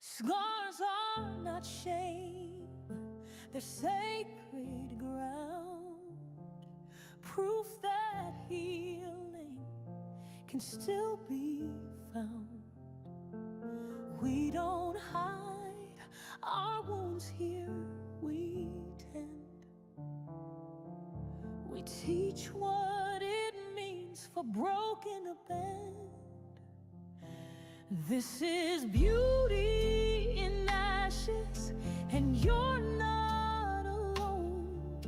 Scars are not shame, they're sacred ground, proof that healing can still be found. We don't hide our wounds here, we tend. We teach what it means for broken to bend. This is beauty in ashes, and you're not alone.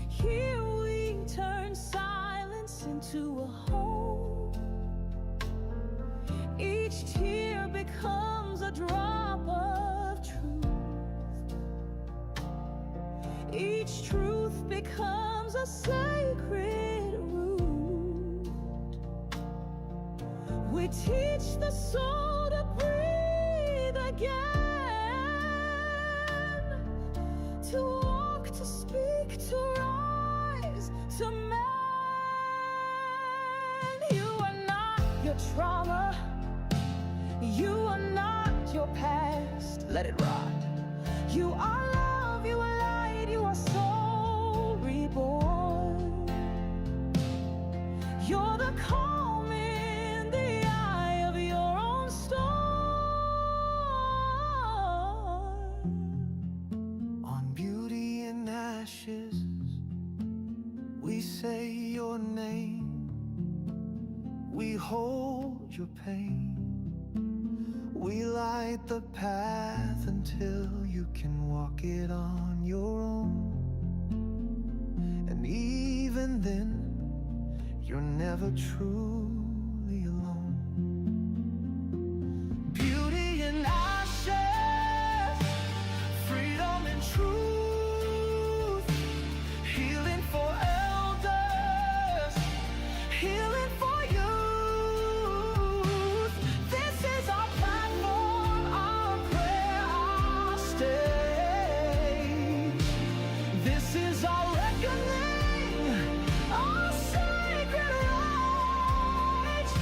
Here we turn silence into a home. Each tear becomes a drop of truth. Each truth becomes a sacred root. We teach the soul to breathe again, to walk, to speak, to rise, to mend. You are not your trauma, you are not your past. Let it rot. You are love, you are light, you are soul reborn. You're the calm in the eye of your own storm. On beauty and ashes, we say your name. We hold your pain. We light the path until you can walk it on your own. And even then, you're never truly alone. Beauty in ashes, freedom and truth, healing for elders, healing for youth. This is our platform, our prayer, our stage. This is our reckoning, our sacred rights.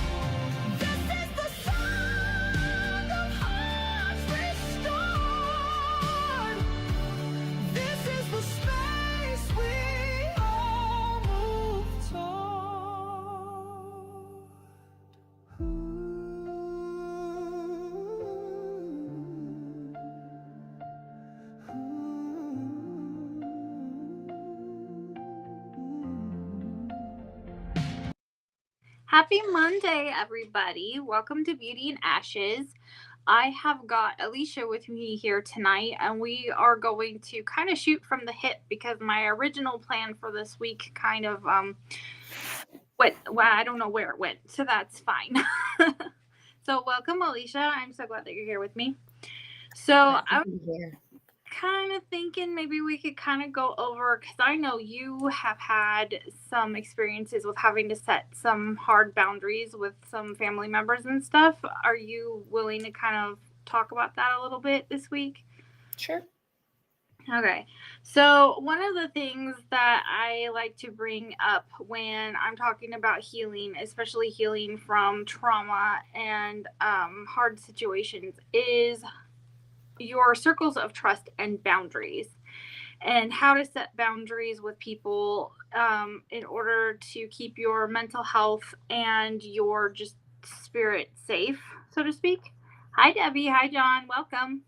This is the song of hearts restored. This is the space we all move Happy Monday, everybody. Welcome to Beauty and Ashes. I have got Alicia with me here tonight, and we are going to kind of shoot from the hip because my original plan for this week kind of went, well, I don't know where it went, so that's fine. So welcome, Alicia. I'm so glad that you're here with me. So I was kind of thinking maybe we could kind of go over, because I know you have had some experiences with having to set some hard boundaries with some family members and stuff. Are you willing to kind of talk about that a little bit this week? Sure. Okay. So one of the things that I like to bring up when I'm talking about healing, especially healing from trauma and hard situations, is your circles of trust and boundaries, and how to set boundaries with people in order to keep your mental health and your just spirit safe, so to speak. Hi, Debbie. Hi, John. Welcome.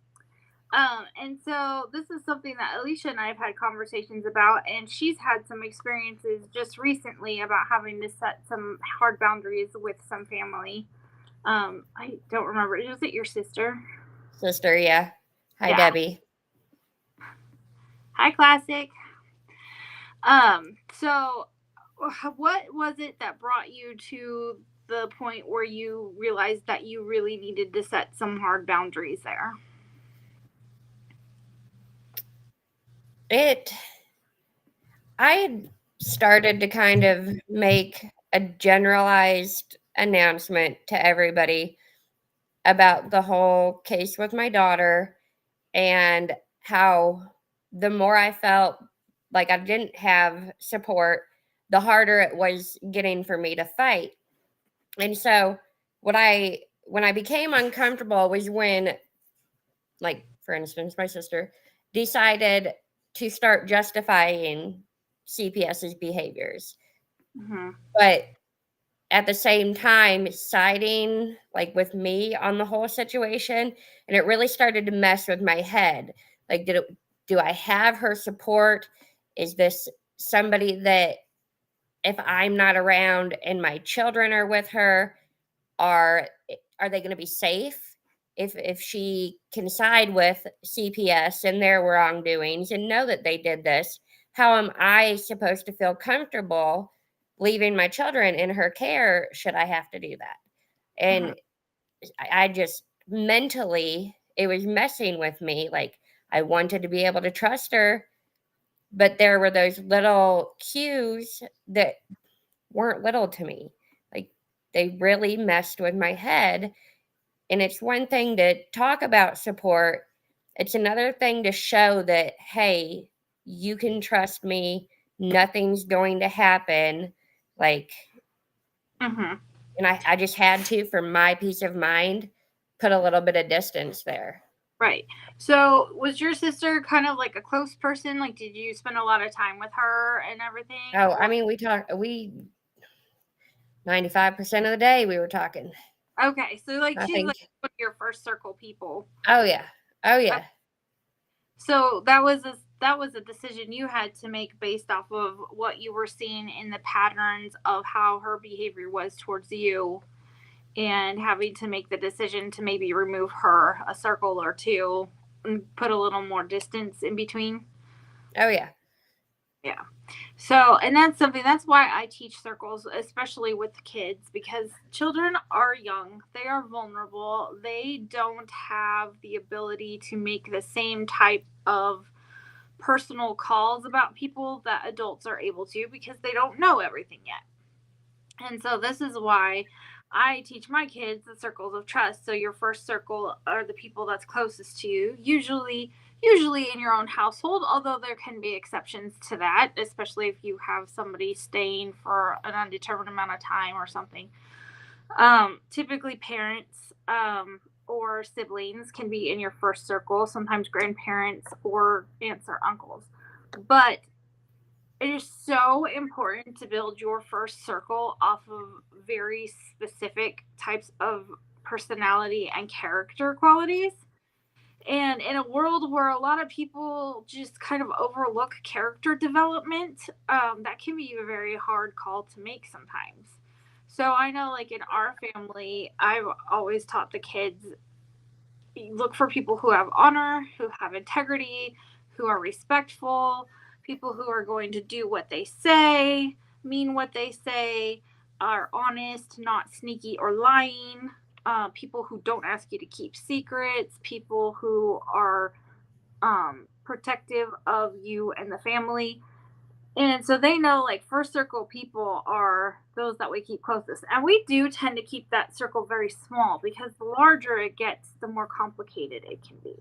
And so this is something that Alicia and I have had conversations about, and she's had some experiences just recently about having to set some hard boundaries with some family. I don't remember. Was it your sister? Sister, yeah. Hi, Yeah. Debbie. Hi, Classic. So what was it that brought you to the point where you realized that you really needed to set some hard boundaries there? I had started to kind of make a generalized announcement to everybody about the whole case with my daughter, and how the more I felt like I didn't have support, the harder it was getting for me to fight. And so when I became uncomfortable was when like for instance, my sister decided to start justifying CPS's behaviors, Mm-hmm. but at the same time siding like with me on the whole situation, and it really started to mess with my head. Like, do I have her support? Is this somebody that if I'm not around and my children are with her, are are they going to be safe if she can side with CPS and their wrongdoings and know that they did this? How am I supposed to feel comfortable leaving my children in her care should I have to do that? Mm-hmm. And I just mentally, it was messing with me. Like, I wanted to be able to trust her, but there were those little cues that weren't little to me. Like, they really messed with my head. And it's one thing to talk about support, it's another thing to show that, hey, you can trust me, nothing's going to happen. Like, Mm-hmm. and I just had to, for my peace of mind, put a little bit of distance there. Right. So was your sister kind of like a close person? Like, did you spend a lot of time with her and everything? Oh, I Or mean, we 95% of the day we were talking. okay, so like I she's think. like one of your first circle people. Oh yeah. Oh Uh, yeah. So that was a decision you had to make based off of what you were seeing in the patterns of how her behavior was towards you, and having to make the decision to maybe remove her a circle or two and put a little more distance in between. Oh yeah. Yeah. So, and that's why I teach circles, especially with kids, because children are young, they are vulnerable, they don't have the ability to make the same type of personal calls about people that adults are able to because they don't know everything yet. And so this is why I teach my kids the circles of trust. So your first circle are the people that's closest to you, usually in your own household, although there can be exceptions to that, especially if you have somebody staying for an undetermined amount of time or something. Typically parents or siblings can be in your first circle, sometimes grandparents or aunts or uncles. But it is so important to build your first circle off of very specific types of personality and character qualities. And in a world where a lot of people just kind of overlook character development, that can be a very hard call to make sometimes. So I know, like in our family, I've always taught the kids look for people who have honor, who have integrity, who are respectful, people who are going to do what they say, mean what they say, are honest, not sneaky or lying, people who don't ask you to keep secrets, people who are protective of you and the family. And so they know, like, first circle people are those that we keep closest. And we do tend to keep that circle very small because the larger it gets, the more complicated it can be.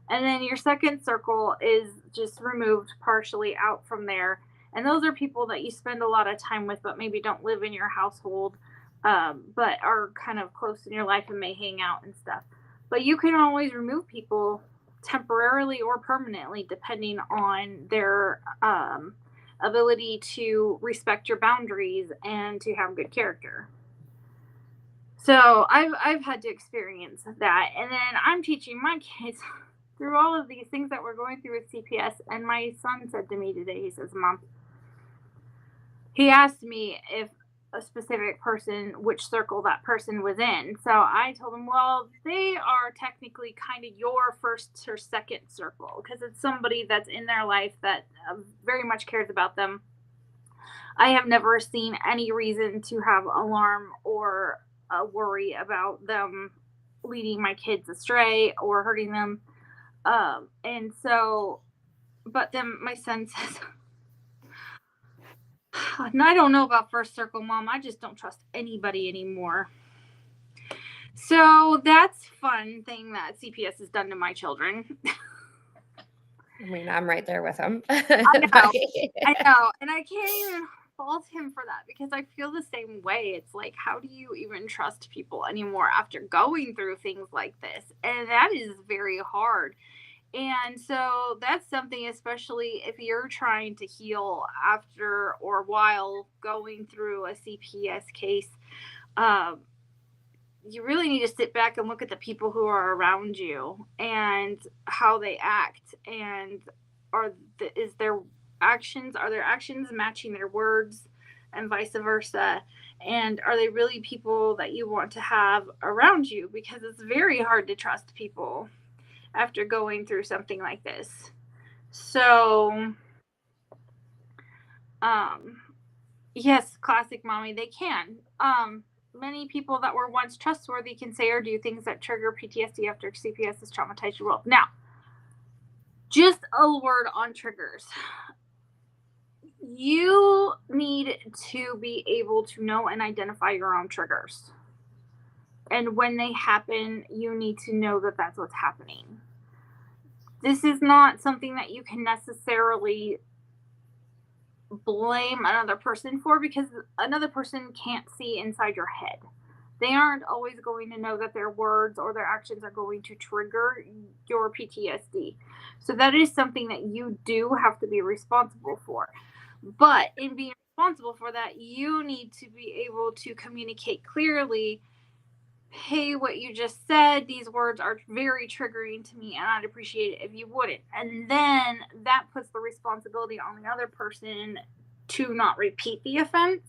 And then your second circle is just removed partially out from there. And those are people that you spend a lot of time with, but maybe don't live in your household, but are kind of close in your life and may hang out and stuff. But you can always remove people temporarily or permanently, depending on their ability to respect your boundaries and to have good character. So I've had to experience that, and then I'm teaching my kids through all of these things that we're going through with CPS. And my son said to me today, he says, "Mom," he asked me if a specific person, which circle that person was in. So I told him, well, they are technically kind of your first or second circle because it's somebody that's in their life that very much cares about them. I have never seen any reason to have alarm or a worry about them leading my kids astray or hurting them. And so, but then my son says, and I don't know about first circle, Mom. I just don't trust anybody anymore. So that's fun thing that CPS has done to my children. I mean, I'm right there with them. I know, I know, and I can't even. fault him for that because I feel the same way. It's like, how do you even trust people anymore after going through things like this? And that is very hard. And so that's something, especially if you're trying to heal after or while going through a CPS case, um, you really need to sit back and look at the people who are around you and how they act, and is their are their actions matching their words, and vice versa, and are they really people that you want to have around you, because it's very hard to trust people after going through something like this. So um yes, classic mommy, they can. Many people that were once trustworthy can say or do things that trigger PTSD after CPS has traumatized your world. Now, just a word on triggers. You need to be able to know and identify your own triggers. And when they happen, you need to know that that's what's happening. This is not something that you can necessarily blame another person for, because another person can't see inside your head. They aren't always going to know that their words or their actions are going to trigger your PTSD. So that is something that you do have to be responsible for. But in being responsible for that, you need to be able to communicate clearly, hey, what you just said, these words are very triggering to me, and I'd appreciate it if you wouldn't. And then that puts the responsibility on the other person to not repeat the offense.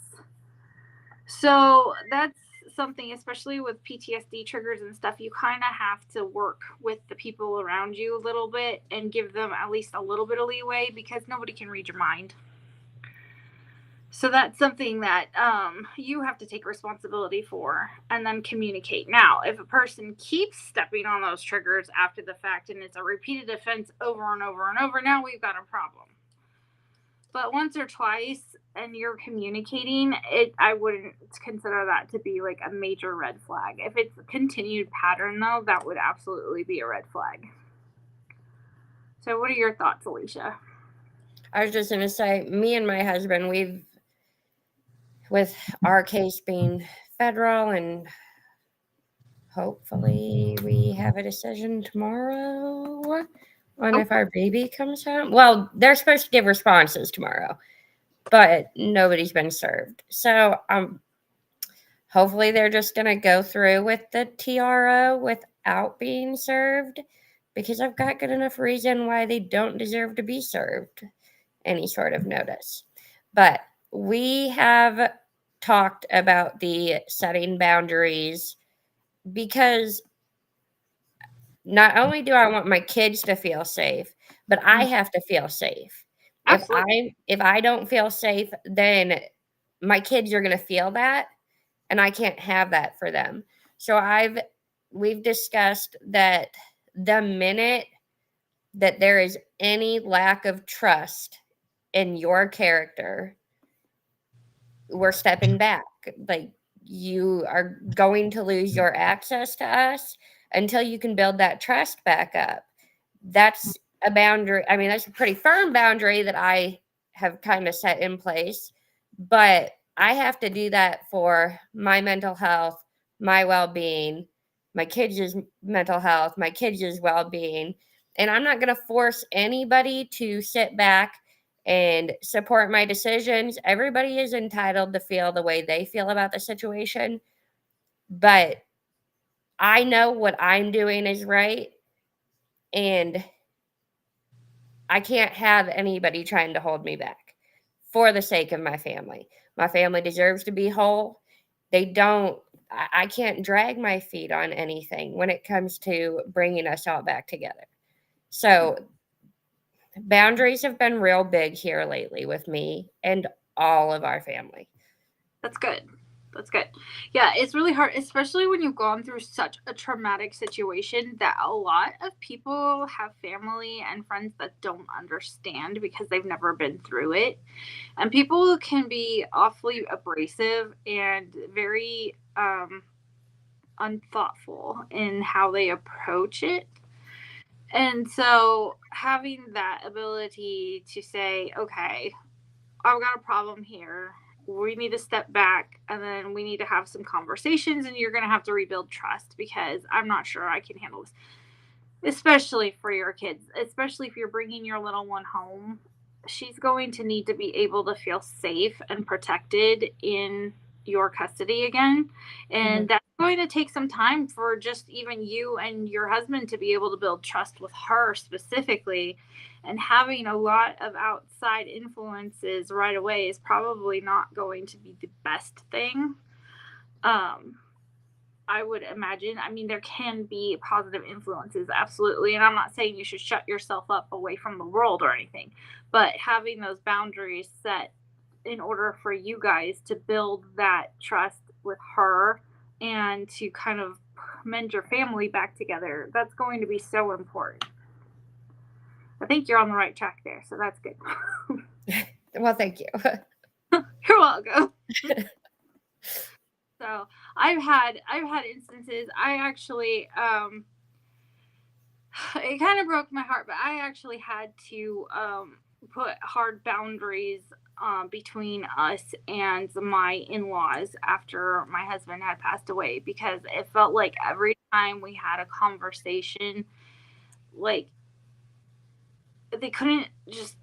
So that's something, especially with PTSD triggers and stuff, you kind of have to work with the people around you a little bit and give them at least a little bit of leeway, because nobody can read your mind. So that's something that you have to take responsibility for and then communicate. Now, if a person keeps stepping on those triggers after the fact and it's a repeated offense over and over and over, now we've got a problem. But once or twice and you're communicating it, I wouldn't consider that to be like a major red flag. If it's a continued pattern, though, that would absolutely be a red flag. So what are your thoughts, Alicia? I was just going to say, me and my husband, with our case being federal, and hopefully we have a decision tomorrow on if our baby comes home. Well, they're supposed to give responses tomorrow, but nobody's been served. So hopefully they're just going to go through with the TRO without being served, because I've got good enough reason why they don't deserve to be served any sort of notice. But we have talked about the setting boundaries, because not only do I want my kids to feel safe, but I have to feel safe. If I don't feel safe, then my kids are going to feel that, and I can't have that for them. So we've discussed that the minute that there is any lack of trust in your character, we're stepping back. Like, you are going to lose your access to us until you can build that trust back up. That's a boundary. I mean, that's a pretty firm boundary that I have kind of set in place, but I have to do that for my mental health, my well-being, my kids' mental health, my kids' well-being. And I'm not going to force anybody to sit back and support my decisions. Everybody is entitled to feel the way they feel about the situation, but I know what I'm doing is right, and I can't have anybody trying to hold me back for the sake of my family. My family deserves to be whole. I can't drag my feet on anything when it comes to bringing us all back together. So boundaries have been real big here lately with me and all of our family. That's good. That's good. Yeah, it's really hard, especially when you've gone through such a traumatic situation, that a lot of people have family and friends that don't understand because they've never been through it. And people can be awfully abrasive and very unthoughtful in how they approach it. And so having that ability to say, okay, I've got a problem here. We need to step back and then we need to have some conversations, and you're going to have to rebuild trust because I'm not sure I can handle this, especially for your kids, especially if you're bringing your little one home. She's going to need to be able to feel safe and protected in your custody again. And Mhm. that's going to take some time for just even you and your husband to be able to build trust with her specifically. And having a lot of outside influences right away is probably not going to be the best thing. Um, I would imagine. I mean, there can be positive influences, absolutely. And I'm not saying you should shut yourself up away from the world or anything, but having those boundaries set in order for you guys to build that trust with her and to kind of mend your family back together, that's going to be so important. I think you're on the right track there, so that's good. Well, thank you. You're welcome. So I've had instances. I actually it kind of broke my heart, but I actually had to put hard boundaries between us and my in-laws after my husband had passed away, because it felt like every time we had a conversation, like they couldn't just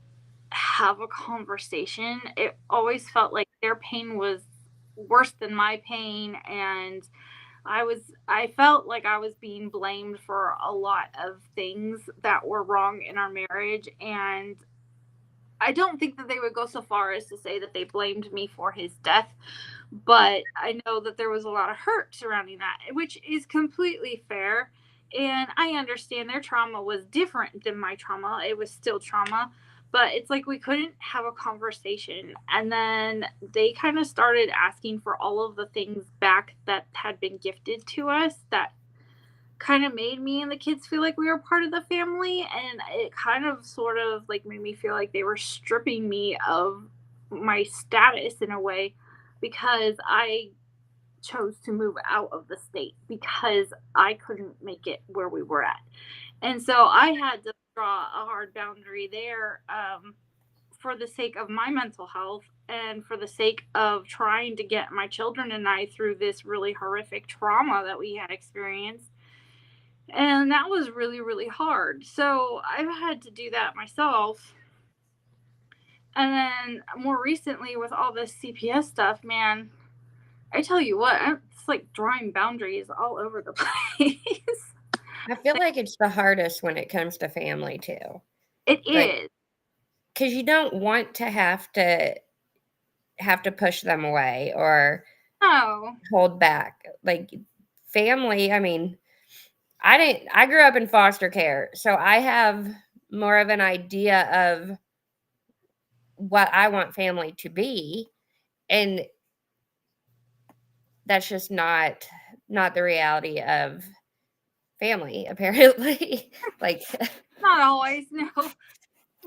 have a conversation. It always felt like their pain was worse than my pain, and I felt like I was being blamed for a lot of things that were wrong in our marriage. And I don't think that they would go so far as to say that they blamed me for his death, but I know that there was a lot of hurt surrounding that, which is completely fair. And I understand their trauma was different than my trauma. It was still trauma, but it's like we couldn't have a conversation. And then they kind of started asking for all of the things back that had been gifted to us, that kind of made me and the kids feel like we were part of the family. And it kind of sort of like made me feel like they were stripping me of my status in a way, because I chose to move out of the state because I couldn't make it where we were at. And so I had to draw a hard boundary there, for the sake of my mental health and for the sake of trying to get my children and I through this really horrific trauma that we had experienced. And that was really, really hard. So I've had to do that myself. And then more recently, with all this CPS stuff, man, I tell you what, it's like drawing boundaries all over the place. I feel like it's the hardest when it comes to family too. It Like, is. because you don't want to have to push them away or No. hold back. Like family, I mean, I grew up in foster care, so I have more of an idea of what I want family to be, and that's just not the reality of family apparently. Like Not always, no.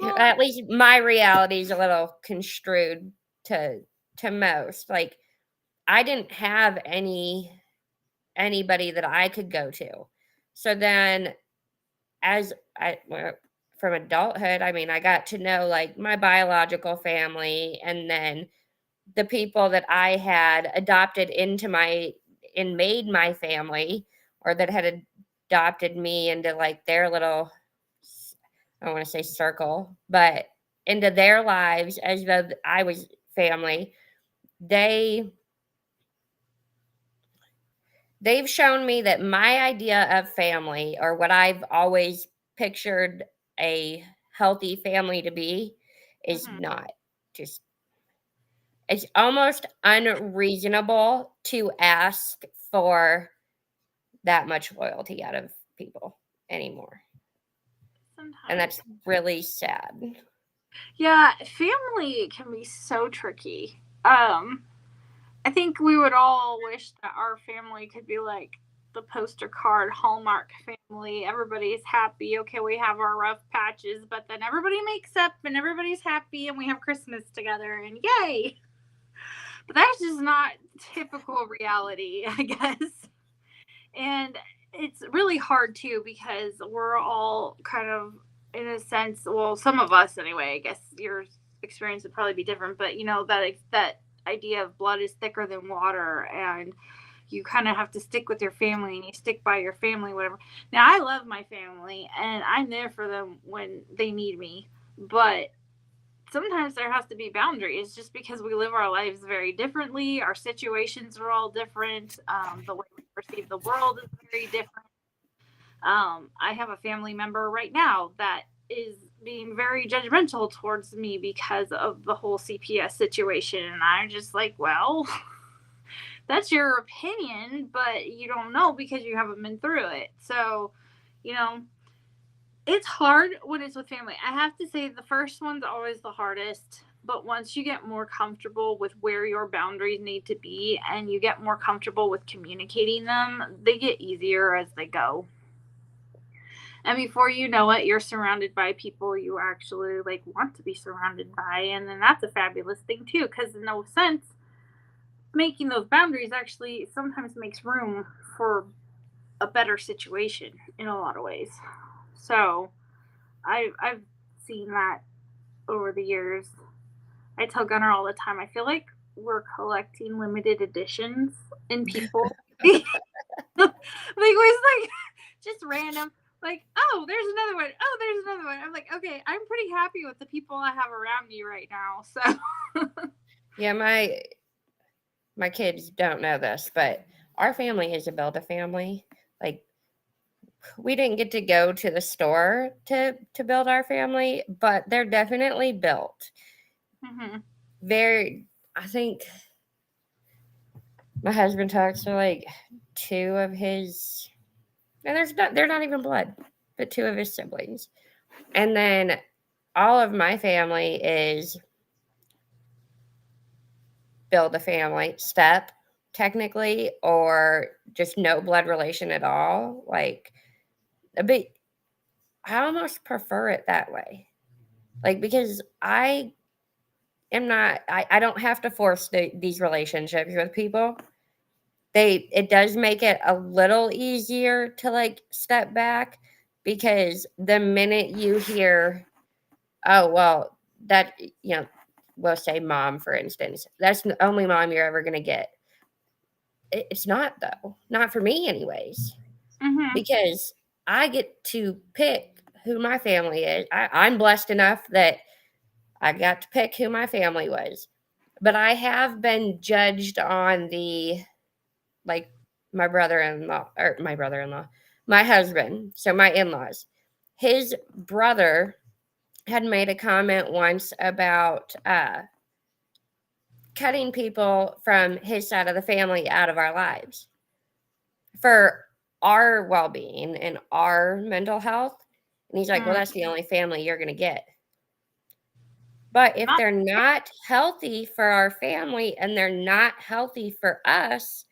Well, at least my reality is a little construed to most. Like I didn't have anybody that I could go to. So then as from adulthood, I mean, I got to know like my biological family and then the people that I had adopted into my and made my family or that had adopted me into like their little I don't want to say circle, but into their lives as though I was family. They they've shown me that my idea of family or what I've always pictured a healthy family to be is mhm. not. Just it's almost unreasonable to ask for that much loyalty out of people anymore. And Sometimes. that's really sad. Yeah, family can be so tricky. I think we would all wish that our family could be like the poster card Hallmark family. Everybody's happy. Okay, we have our rough patches, but then everybody makes up and everybody's happy and we have Christmas together and yay. But that's just not typical reality, I guess. And it's really hard too because we're all kind of, in a sense, well, some of us anyway, I guess you're experience would probably be different, but that idea of blood is thicker than water, and you kind of have to stick with your family and you stick by your family, whatever. Now, I love my family and I'm there for them when they need me, but sometimes there has to be boundaries just because we live our lives very differently. Our situations are all different. The way we perceive the world is very different. I have a family member right now that is being very judgmental towards me because of the whole CPS situation. And I'm just like, well, that's your opinion, but you don't know because you haven't been through it. So, you know, it's hard when it's with family. I have to say the first one's always the hardest, but once you get more comfortable with where your boundaries need to be and you get more comfortable with communicating them, they get easier as they go. And before you know it, you're surrounded by people you actually like want to be surrounded by, and then that's a fabulous thing too, because in no sense making those boundaries actually sometimes makes room for a better situation in a lot of ways. So I've seen that over the years. I tell Gunnar all the time, I feel like we're collecting limited editions in people. Like it's like just random. Like, oh, there's another one. Oh, there's another one. I'm like, okay, I'm pretty happy with the people I have around me right now. So Yeah, my kids don't know this, but our family is a build a family. Like, we didn't get to go to the store to build our family, but they're definitely built. mm-hmm. Very, I think my husband talks to like two of his, and they're not even blood, but two of his siblings. And then all of my family is build a family step, technically, or just no blood relation at all. Like, a bit, I almost prefer it that way. Like, because I am not, I don't have to force these relationships with people. It does make it a little easier to like step back, because the minute you hear, oh, well, that, we'll say mom, for instance, that's the only mom you're ever going to get. It's not, though. Not for me, anyways, Mm-hmm. because I get to pick who my family is. I'm blessed enough that I got to pick who my family was. But I have been judged on the, like, my husband, so my in-laws. His brother had made a comment once about cutting people from his side of the family out of our lives for our well-being and our mental health. And he's like, well, that's the only family you're going to get. But if Not, they're not healthy for our family and they're not healthy for us,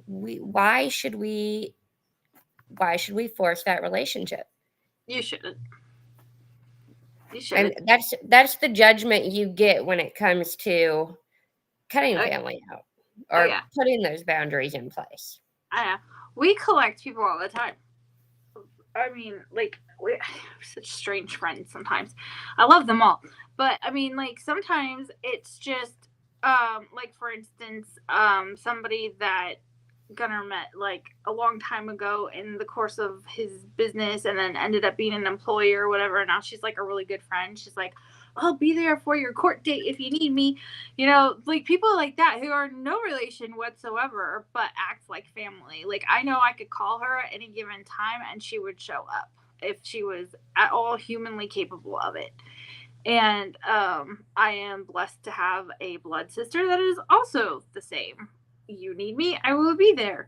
why should we force that relationship? you shouldn't. You And shouldn't. that's the judgment you get when it comes to cutting Oh, family out oh or yeah. putting those boundaries in place. We collect people all the time. I mean, like, we're such strange friends sometimes. I love them all. But, I mean, like, sometimes it's just, like, for instance, somebody that Gunnar met, like, a long time ago in the course of his business and then ended up being an employee or whatever. And now she's, like, a really good friend. She's like, I'll be there for your court date if you need me. Like people like that who are no relation whatsoever, but act like family. Like I know I could call her at any given time and she would show up if she was at all humanly capable of it. And I am blessed to have a blood sister that is also the same. You need me, I will be there.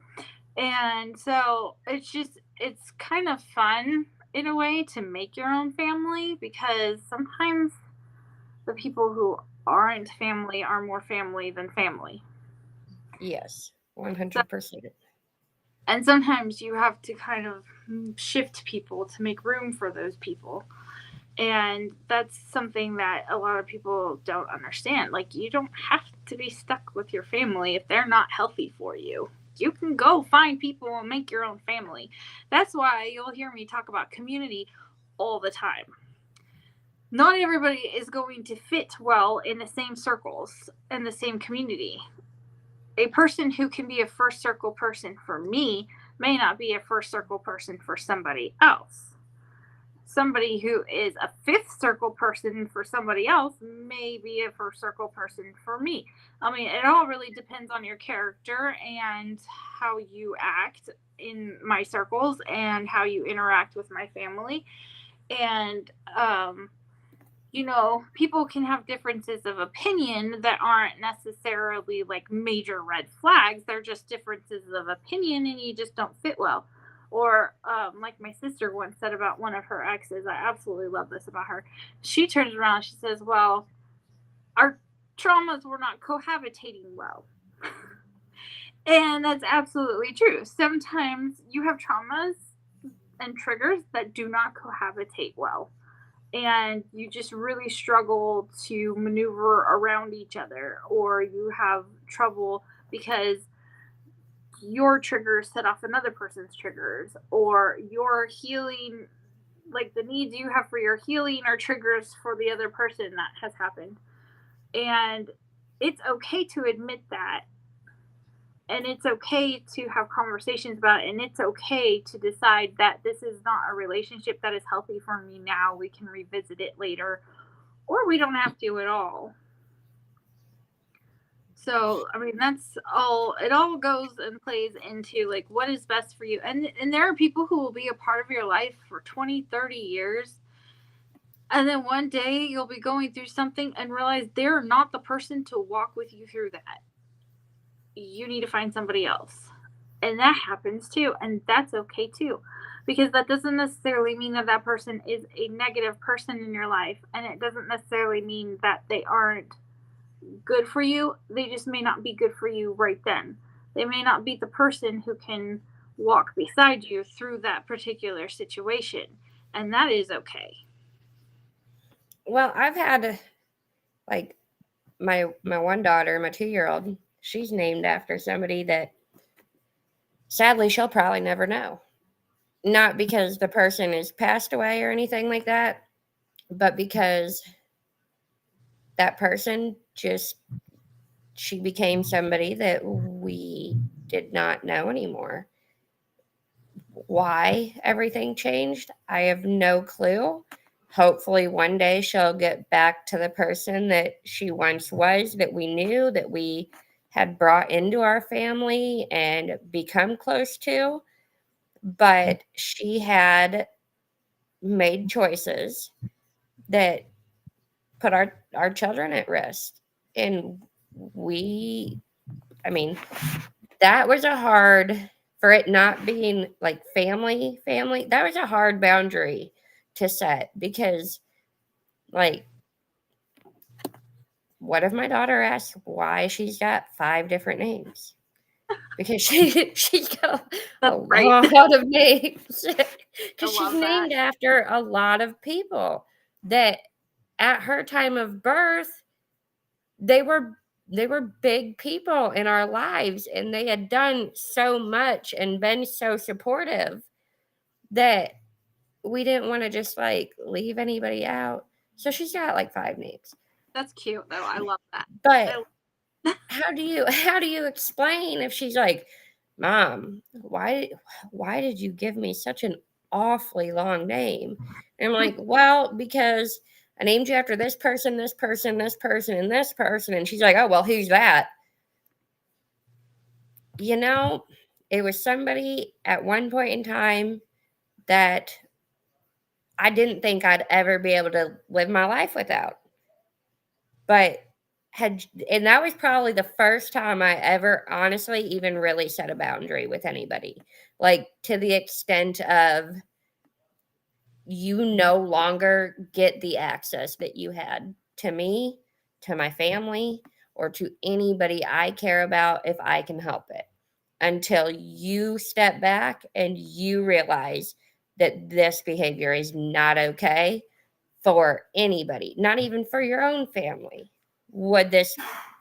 And so it's kind of fun in a way to make your own family, because sometimes the people who aren't family are more family than family. Yes, So, 100%. and sometimes you have to kind of shift people to make room for those people. And that's something that a lot of people don't understand. Like, you don't have to be stuck with your family if they're not healthy for you. You can go find people and make your own family. That's why you'll hear me talk about community all the time. not everybody is going to fit well in the same circles in the same community. A person who can be a first circle person for me may not be a first circle person for somebody else. Somebody who is a fifth circle person for somebody else may be a first circle person for me. I mean, it all really depends on your character and how you act in my circles and how you interact with my family. And people can have differences of opinion that aren't necessarily like major red flags. They're just differences of opinion and you just don't fit well. Or, like my sister once said about one of her exes, I absolutely love this about her. She turns around and she says, well, our traumas were not cohabitating well. And that's absolutely true. Sometimes you have traumas and triggers that do not cohabitate well, and you just really struggle to maneuver around each other, or you have trouble because your triggers set off another person's triggers, or your healing, like the needs you have for your healing, are triggers for the other person that has happened. And it's okay to admit that, and it's okay to have conversations about it, and it's okay to decide that this is not a relationship that is healthy for me now. We can revisit it later, or we don't have to at all. So, I mean, that's all. It all goes and plays into like what is best for you. And there are people who will be a part of your life for 20, 30 years. And then one day you'll be going through something and realize they're not the person to walk with you through that. You need to find somebody else. And that happens too. And that's okay too. Because that doesn't necessarily mean that that person is a negative person in your life. And it doesn't necessarily mean that they aren't good for you. They just may not be good for you right then. They may not be the person who can walk beside you through that particular situation. And that is okay. Well, I've had like my one daughter, my 2-year-old, she's named after somebody that sadly she'll probably never know. Not because the person has passed away or anything like that, but because that person just, she became somebody that we did not know anymore. Why everything changed, I have no clue. Hopefully, one day she'll get back to the person that she once was, that we knew, that we had brought into our family and become close to. But she had made choices that put our children at risk. And I mean, that was a hard, for it not being like family, that was a hard boundary to set, because like, what if my daughter asks why she's got 5 different names? Because she's got a Right. lot of names. I Because she's love that. named after a lot of people that at her time of birth, they were big people in our lives, and they had done so much and been so supportive that we didn't want to just like leave anybody out. So she's got like 5 names. That's cute though. I love that. But how do you explain if she's like, Mom, why did you give me such an awfully long name? And I'm like, well, because I named you after this person, this person, this person, and this person. And she's like, oh, well, who's that? It was somebody at one point in time that I didn't think I'd ever be able to live my life without. But and that was probably the first time I ever honestly even really set a boundary with anybody. Like, to the extent of, you no longer get the access that you had to me, to my family, or to anybody I care about if I can help it, until you step back and you realize that this behavior is not okay for anybody, not even for your own family. Would this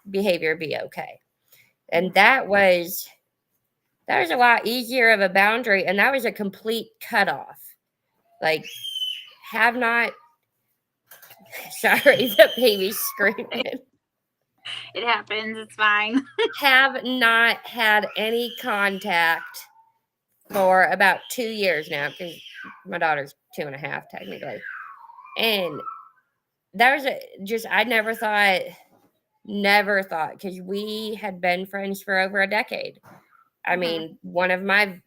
behavior be okay? And that was a lot easier of a boundary, and that was a complete cutoff. Like, have not Sorry, the baby's screaming. It happens. It's fine. Have not had any contact for about 2 years now because my daughter's 2.5 technically. And that was just, I never thought, because we had been friends for over a decade. I mean, one of my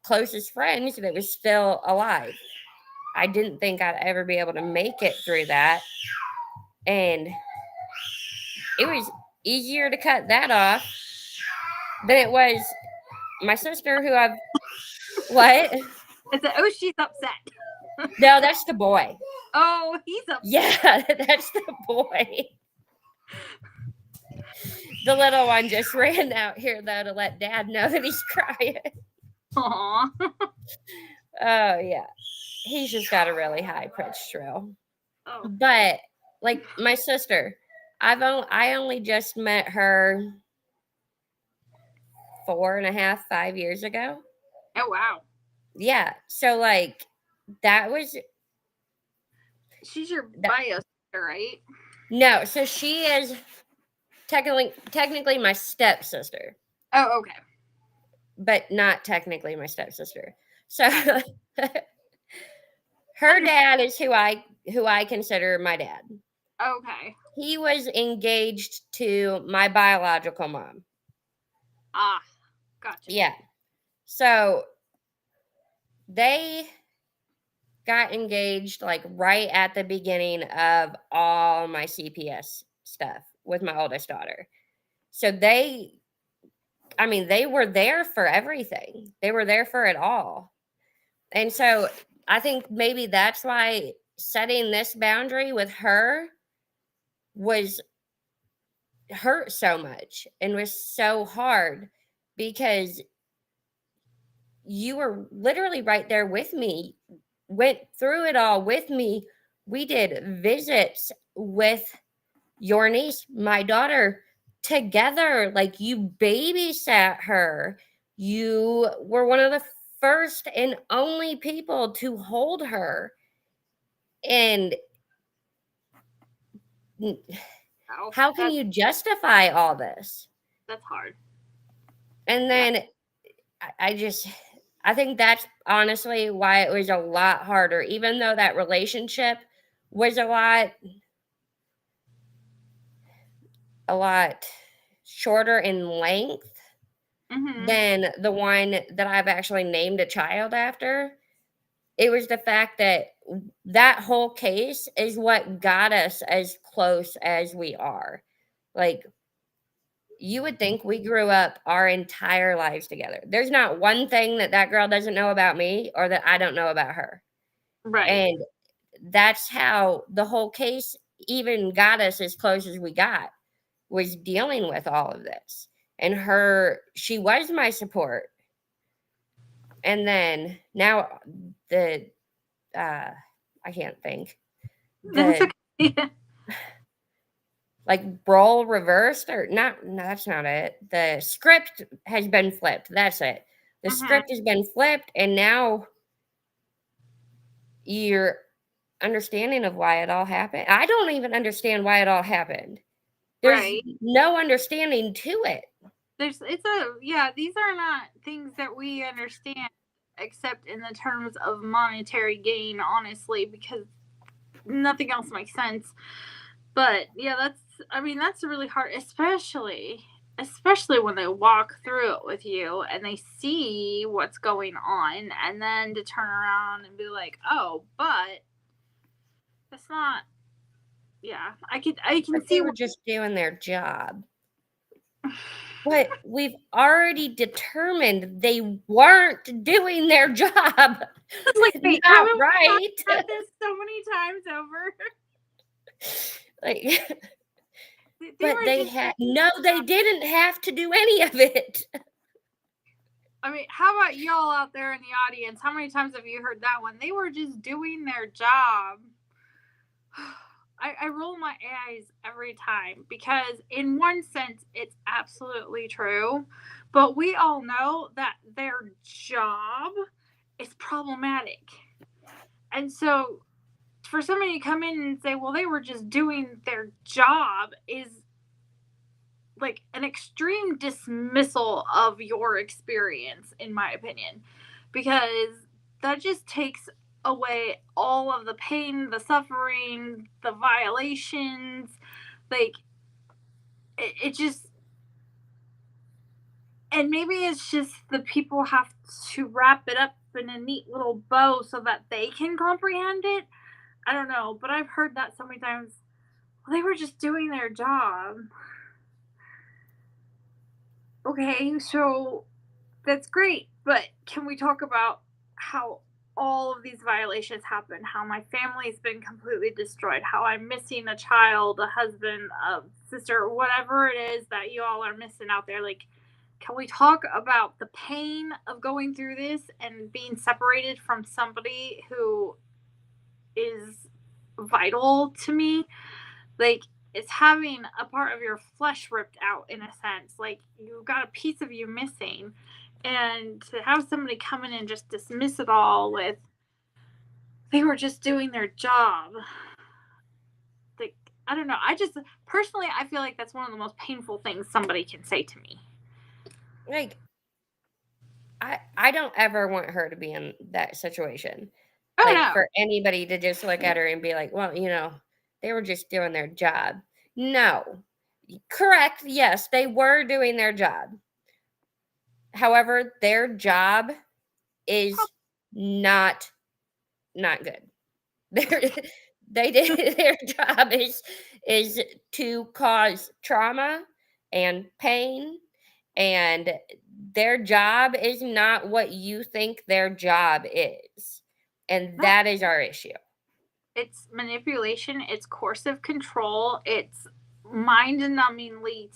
closest friends that was still alive. I didn't think I'd ever be able to make it through that. And it was easier to cut that off than it was my sister, who I've. What? It's oh, she's upset. No, that's the boy. Oh, he's upset. Yeah, that's the boy. The little one just ran out here, though, to let Dad know that he's crying. Aww. Oh, yeah. He's just got a really high-pitched shrill. Oh. But, like, my sister, I only just met her 4.5, 5 years ago. Oh, wow. Yeah. So, like, that was... She's your bio sister, right? No, so she is technically my stepsister. Oh, okay. But not technically my stepsister. So her dad is who I consider my dad. Okay. He was engaged to my biological mom. Ah, gotcha. Yeah. So they got engaged like right at the beginning of all my CPS stuff with my oldest daughter. So they were there for everything. They were there for it all. And so I think maybe that's why setting this boundary with her was hurt so much and was so hard, because you were literally right there with me, went through it all with me. We did visits with your niece, my daughter, together. Like, you babysat her. You were one of the first and only people to hold her. And how can you justify all this? That's hard. And then I think that's honestly why it was a lot harder, even though that relationship was a lot shorter in length than the one that I've actually named a child after. It was the fact that that whole case is what got us as close as we are. Like, you would think we grew up our entire lives together. There's not one thing that girl doesn't know about me or that I don't know about her. Right. And that's how the whole case even got us as close as we got, was dealing with all of this. And she was my support. And then now I can't think. Like, role reversed, or not? No, that's not it. The script has been flipped. That's it. The script has been flipped, and now your understanding of why it all happened. I don't even understand why it all happened. There's no understanding to it. These are not things that we understand, except in the terms of monetary gain, honestly, because nothing else makes sense. But yeah, that's really hard, especially when they walk through it with you and they see what's going on, and then to turn around and be like, oh, but that's not. Yeah, I can but see they were just doing their job. But we've already determined they weren't doing their job. Like, wait, not right. I've this so many times over. Like, but they didn't have to do any of it. I mean, how about y'all out there in the audience? How many times have you heard that one? They were just doing their job. I roll my eyes every time, because in one sense it's absolutely true, but we all know that their job is problematic. And so for somebody to come in and say, well, they were just doing their job, is like an extreme dismissal of your experience, in my opinion, because that just takes away all of the pain, the suffering, the violations. Like, it just, and maybe it's just the people have to wrap it up in a neat little bow so that they can comprehend it. I don't know, but I've heard that so many times. Well, they were just doing their job. Okay, so that's great, but can we talk about how all of these violations happen? How my family's been completely destroyed, how I'm missing a child, a husband, a sister, whatever it is that you all are missing out there. Like, can we talk about the pain of going through this and being separated from somebody who is vital to me? Like, it's having a part of your flesh ripped out, in a sense. Like, you've got a piece of you missing. And to have somebody come in and just dismiss it all with, they were just doing their job. Like, I don't know. I just, personally, I feel like that's one of the most painful things somebody can say to me. Like, I don't ever want her to be in that situation. Oh, Like, no. for anybody to just look at her and be like, well, they were just doing their job. No. Correct. Yes, they were doing their job. However, their job is not good. They did their job is to cause trauma and pain, and their job is not what you think their job is. And No. that is our issue. It's manipulation, it's coercive control, it's mind numbingly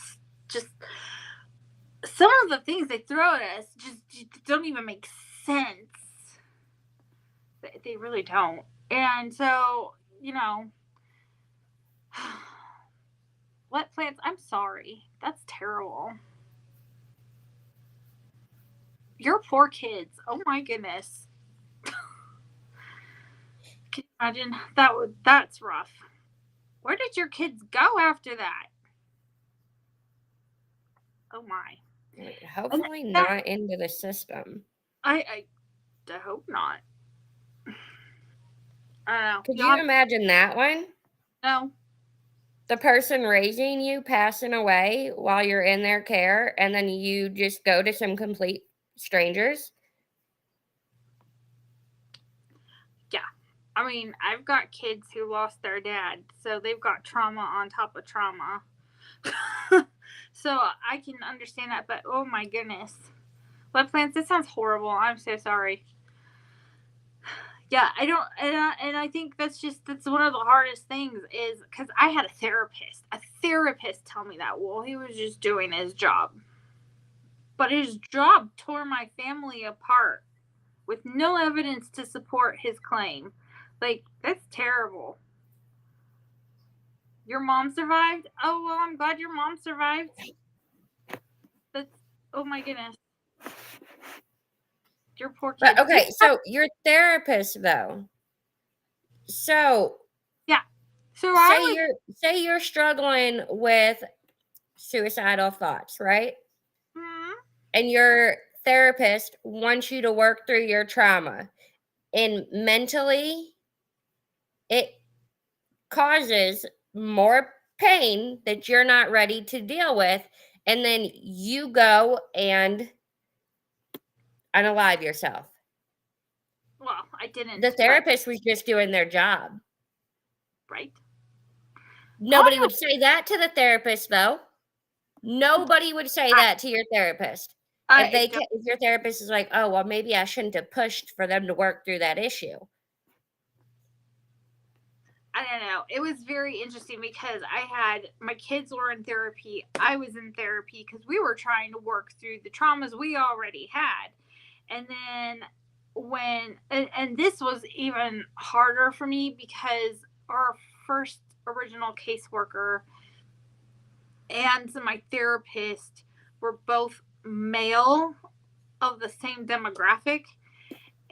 just some of the things they throw at us just don't even make sense. They really don't. And so, what plants? I'm sorry. That's terrible. Your poor kids. Oh my goodness. Can you imagine? That's rough. Where did your kids go after that? Oh my. Hopefully not into the system. I hope not. I don't know. Could you imagine that one? No. The person raising you passing away while you're in their care, and then you just go to some complete strangers? Yeah. I mean, I've got kids who lost their dad, so they've got trauma on top of trauma. So I can understand that, but oh my goodness. Blood plants, this sounds horrible. I'm so sorry. Yeah, I don't, and I think that's one of the hardest things, is because I had a therapist tell me that, well, he was just doing his job. But his job tore my family apart with no evidence to support his claim. Like, that's terrible. Your mom survived? Oh, well, I'm glad your mom survived. That's, oh my goodness. Your poor kid. But okay, so your therapist though. So yeah. So say you're struggling with suicidal thoughts, right? Mm-hmm. And your therapist wants you to work through your trauma. And mentally, it causes more pain that you're not ready to deal with. And then you go and unalive yourself. Well, I didn't. The therapist was just doing their job. Right. Nobody would say that to the therapist, though. Nobody would say that to your therapist. If your therapist is like, oh, well, maybe I shouldn't have pushed for them to work through that issue. I don't know. It was very interesting because my kids were in therapy. I was in therapy because we were trying to work through the traumas we already had. And then and this was even harder for me because our first original caseworker and my therapist were both male of the same demographic.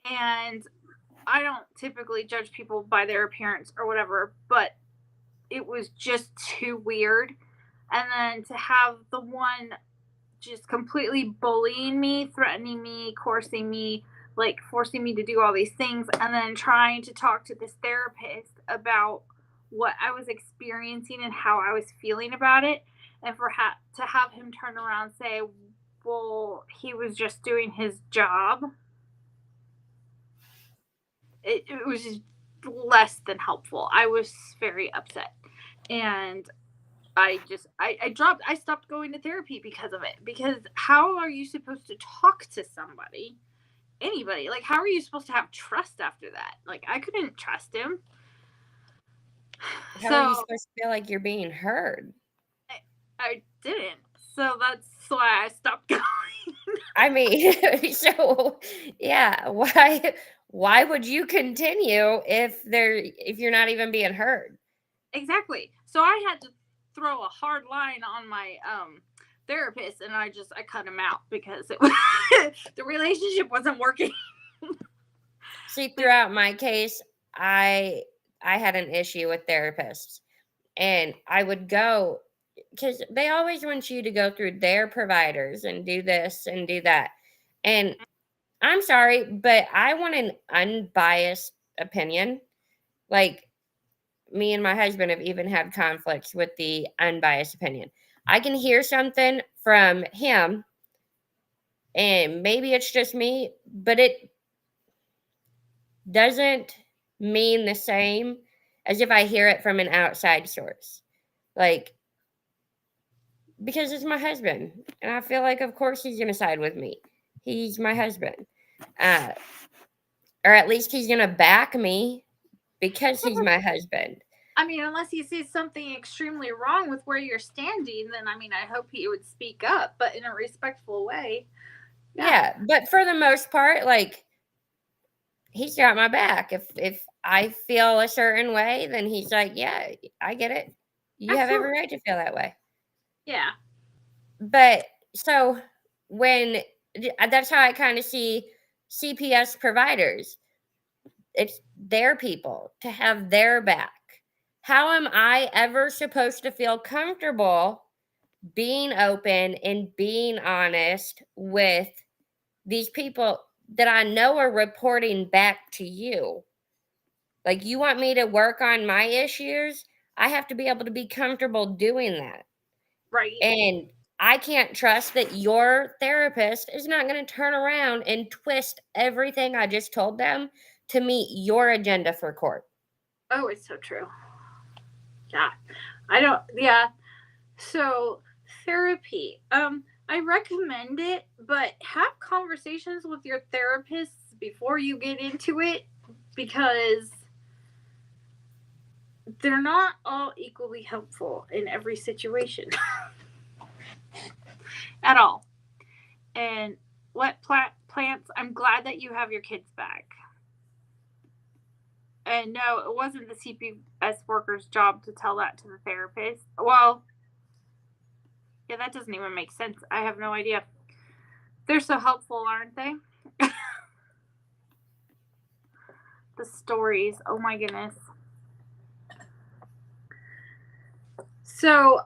And I don't typically judge people by their appearance or whatever, but it was just too weird. And then to have the one just completely bullying me, threatening me, coercing me, like forcing me to do all these things, and then trying to talk to this therapist about what I was experiencing and how I was feeling about it, and to have him turn around and say, "Well, he was just doing his job." It was just less than helpful. I was very upset, and I stopped going to therapy because of it. Because how are you supposed to talk to somebody, anybody? Like, how are you supposed to have trust after that? Like, I couldn't trust him. How are you So supposed to feel like you're being heard? I didn't. So that's why I stopped going. I mean, so yeah, why would you continue if you're not even being heard? Exactly. So I had to throw a hard line on my therapist, and I cut him out because the relationship wasn't working. See, throughout my case, I had an issue with therapists, and I would go because they always want you to go through their providers and do this and do that. And I'm sorry, but I want an unbiased opinion. Like, me and my husband have even had conflicts with the unbiased opinion. I can hear something from him, and maybe it's just me, but it doesn't mean the same as if I hear it from an outside source. Like, because it's my husband, and I feel like, of course, he's going to side with me. He's my husband. Uh, or at least he's going to back me because he's my husband. I mean, unless he sees something extremely wrong with where you're standing, then I mean, I hope he would speak up, but in a respectful way. Yeah, but for the most part, like, he's got my back. If I feel a certain way, then he's like, "Yeah, I get it. You have every Absolutely. right to feel that way." Yeah. But so when that's how I kind of see CPS providers. It's their people to have their back. How am I ever supposed to feel comfortable being open and being honest with these people that I know are reporting back to you? Like, you want me to work on my issues? I have to be able to be comfortable doing that. Right. And I can't trust that your therapist is not going to turn around and twist everything I just told them to meet your agenda for court. Oh, it's so true. Yeah. I don't, yeah. So, therapy. I recommend it, but have conversations with your therapist before you get into it, because they're not all equally helpful in every situation at all. And plants, I'm glad that you have your kids back. And no, it wasn't the CPS worker's job to tell that to the therapist. Well, yeah, that doesn't even make sense. I have no idea. They're so helpful, aren't they? The stories. Oh my goodness. So,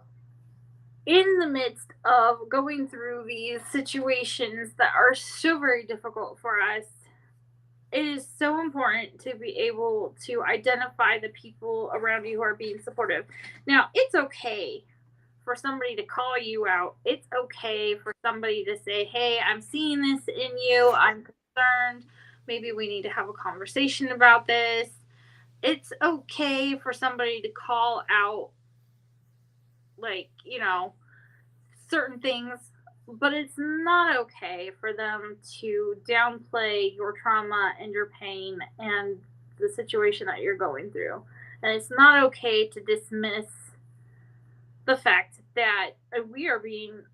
in the midst of going through these situations that are so very difficult for us, it is so important to be able to identify the people around you who are being supportive. Now, it's okay for somebody to call you out. It's okay for somebody to say, "Hey, I'm seeing this in you. I'm concerned. Maybe we need to have a conversation about this." It's okay for somebody to call out, like, certain things, but it's not okay for them to downplay your trauma and your pain and the situation that you're going through. And it's not okay to dismiss the fact that we are being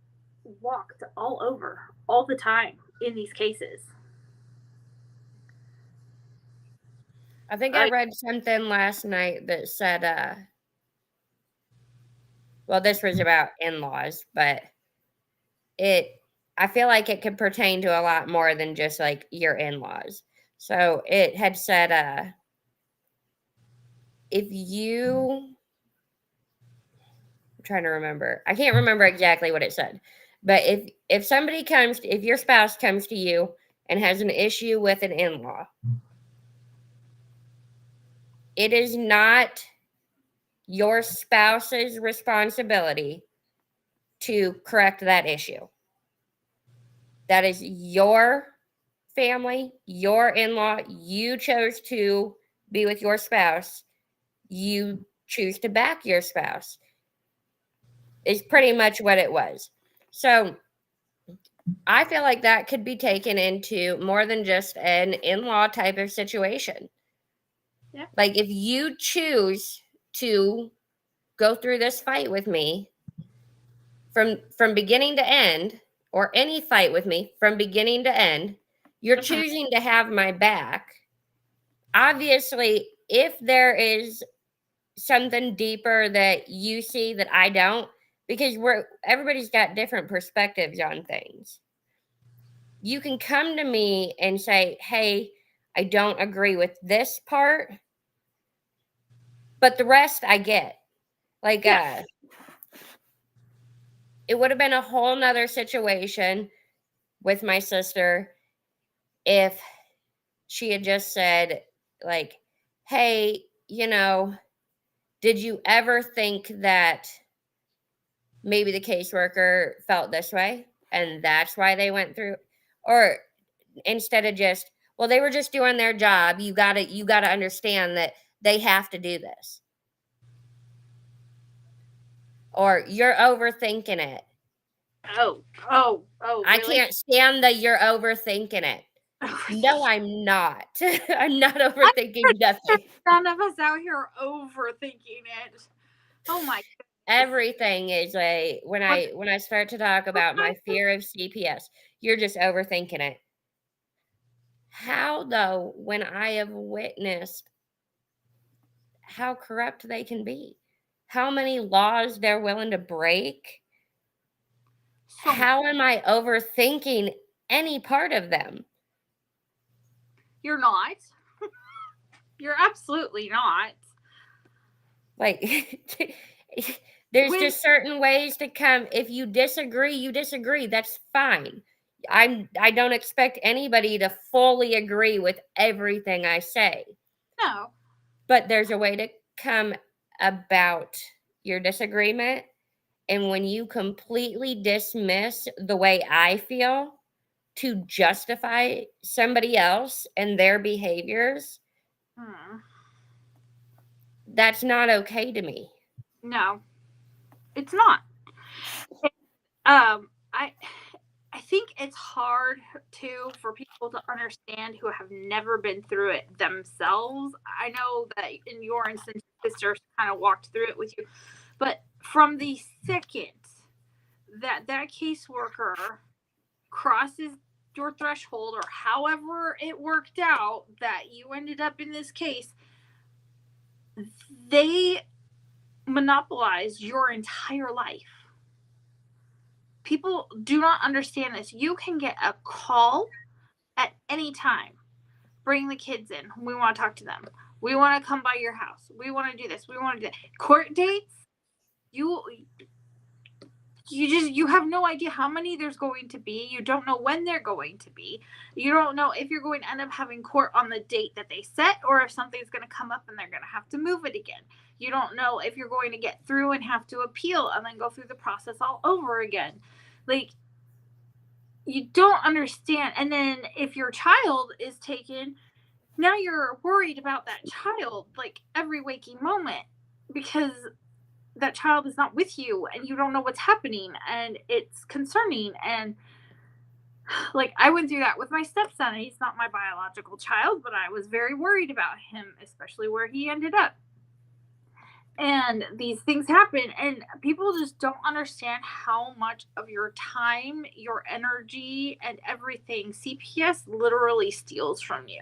walked all over all the time in these cases. I think I I read something last night that said, well, this was about in laws, but it, I feel like it could pertain to a lot more than just like your in laws. So it had said, if you, I'm trying to remember, I can't remember exactly what it said, but if somebody comes, if your spouse comes to you and has an issue with an in-law, it is not your spouse's responsibility to correct that issue. That is your family, your in-law. You chose to be with your spouse. You choose to back your spouse. Is pretty much what it was. So I feel like that could be taken into more than just an in-law type of situation. Yeah. Like if you choose to go through this fight with me from beginning to end, or any fight with me from beginning to end, you're Mhm. choosing to have my back. Obviously, if there is something deeper that you see that I don't, because everybody's got different perspectives on things. You can come to me and say, "Hey, I don't agree with this part, but the rest I get." Like Yeah. it would have been a whole nother situation with my sister if she had just said, like, "Hey, did you ever think that maybe the caseworker felt this way and that's why they went through?" Or instead of just, "Well, they were just doing their job. You got to understand that they have to do this." Or, "You're overthinking it." Oh, I really? can't stand that you're overthinking it. No, I'm not. I'm not I'm overthinking pretty sure nothing. none of us out here are overthinking it. Oh my goodness. Everything is a What's when I start to talk about my fear of CPS, you're just overthinking it. How though, when I have witnessed how corrupt they can be, how many laws they're willing to break, so many? how am I overthinking any part of them? You're not. You're absolutely not. Like there's When just certain ways to come. If you disagree, you disagree. That's fine. I don't expect anybody to fully agree with everything I say, no, but there's a way to come about your disagreement. And when you completely dismiss the way I feel to justify somebody else and their behaviors, hmm, that's not okay to me. no, it's not. I think it's hard too for people to understand who have never been through it themselves. I know that in your instance, your sister kind of walked through it with you, but from the second that caseworker crosses your threshold, or however it worked out that you ended up in this case, they monopolize your entire life. People do not understand this. You can get a call at any time. Bring the kids in. We want to talk to them. We want to come by your house. We want to do this. We want to do that. Court dates. You you have no idea how many there's going to be. You don't know when they're going to be. You don't know if you're going to end up having court on the date that they set, or if something's going to come up and they're going to have to move it again. You don't know if you're going to get through and have to appeal and then go through the process all over again. Like, you don't understand. And then if your child is taken, now you're worried about that child like every waking moment, because that child is not with you and you don't know what's happening, and it's concerning. And like, I went through that with my stepson. He's not my biological child, but I was very worried about him, especially where he ended up. And these things happen, and people just don't understand how much of your time, your energy, and everything CPS literally steals from you.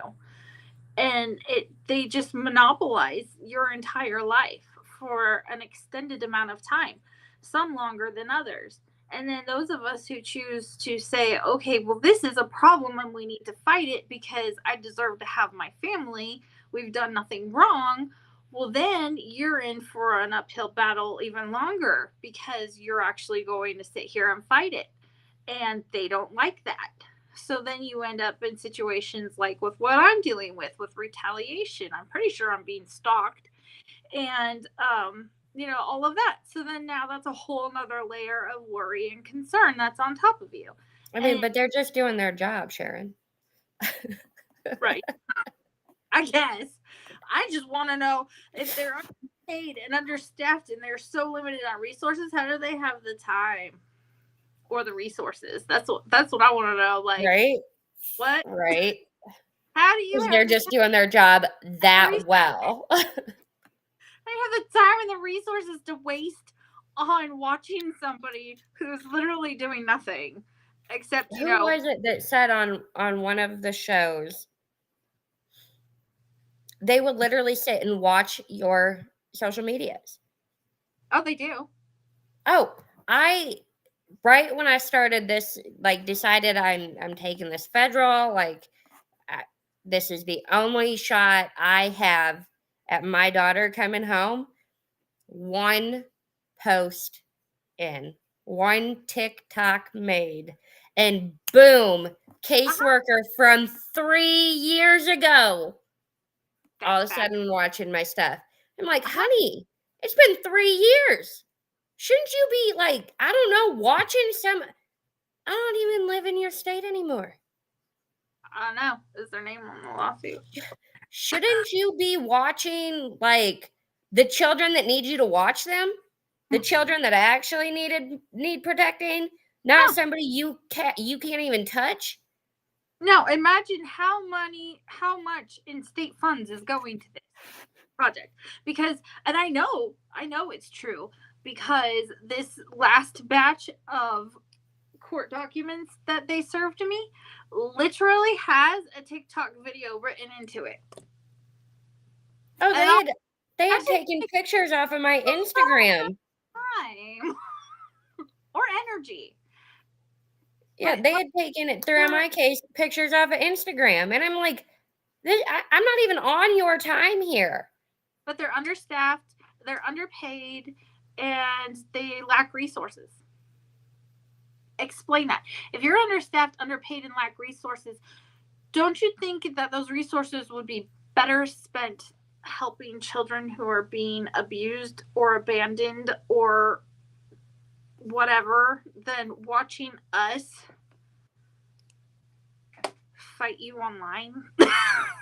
And they just monopolize your entire life for an extended amount of time, some longer than others. And then those of us who choose to say, okay, well, this is a problem and we need to fight it because I deserve to have my family. We've done nothing wrong. Well, then you're in for an uphill battle even longer because you're actually going to sit here and fight it. And they don't like that. So then you end up in situations like with what I'm dealing with retaliation. I'm pretty sure I'm being stalked. And, all of that. So then now that's a whole nother layer of worry and concern that's on top of you. I mean, but they're just doing their job, Sharon. Right. I guess. I just want to know if they're underpaid and understaffed and they're so limited on resources, how do they have the time or the resources? That's what I want to know. Like, right? What? Right. How do you have they're just doing their job that well. They have the time and the resources to waste on watching somebody who's literally doing nothing except, Who was it that said on one of the shows they would literally sit and watch your social medias? Oh, they do. Oh, right when I started this, like, decided I'm taking this federal, like, this is the only shot I have at my daughter coming home. One post in, one TikTok made, and boom, caseworker from 3 years ago. All of a sudden watching my stuff. I'm like, honey, it's been 3 years. Shouldn't you be, like, I don't know, watching some? I don't even live in your state anymore. I don't know. Is their name on the lawsuit? Shouldn't you be watching, like, the children that need you to watch them? The children that actually need protecting, not somebody you can't even touch? No, imagine how much in state funds is going to this project. Because, and I know it's true, because this last batch of court documents that they served to me literally has a TikTok video written into it. Oh, they had taken pictures off of my Instagram. Time or energy. Yeah, they had taken it through my case pictures off of Instagram, and I'm like, I'm not even on your time here. But they're understaffed, they're underpaid, and they lack resources. Explain that. If you're understaffed, underpaid, and lack resources, don't you think that those resources would be better spent helping children who are being abused or abandoned or whatever than watching us fight you online?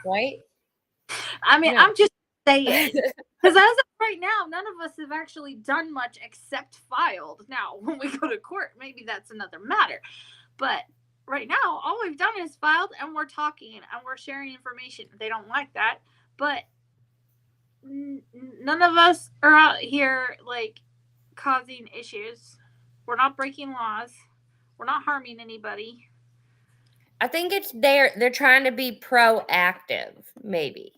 Right? I mean, yeah. I'm just saying. Because as of right now, none of us have actually done much except filed. Now, when we go to court, maybe that's another matter. But right now, all we've done is filed, and we're talking, and we're sharing information. They don't like that. But none of us are out here, like, causing issues. We're not breaking laws. We're not harming anybody. I think it's they're trying to be proactive, maybe.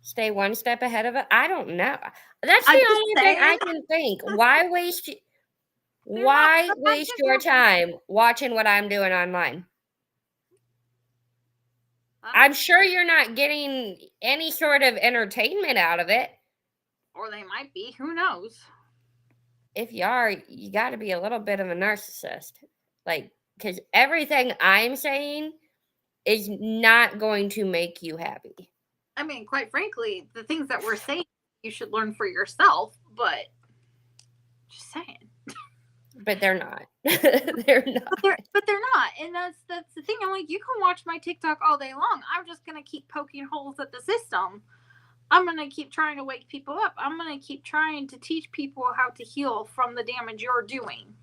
Stay one step ahead of it. I don't know. That's the only thing I can think. Why waste your time watching what I'm doing online? I'm sure you're not getting any sort of entertainment out of it. Or they might be. Who knows? If you are, you got to be a little bit of a narcissist. Like, because everything I'm saying is not going to make you happy. I mean, quite frankly, the things that we're saying, you should learn for yourself, but just saying. But they're not. They're not. But they're not. And that's the thing. I'm like, you can watch my TikTok all day long. I'm just going to keep poking holes at the system. I'm going to keep trying to wake people up. I'm going to keep trying to teach people how to heal from the damage you're doing.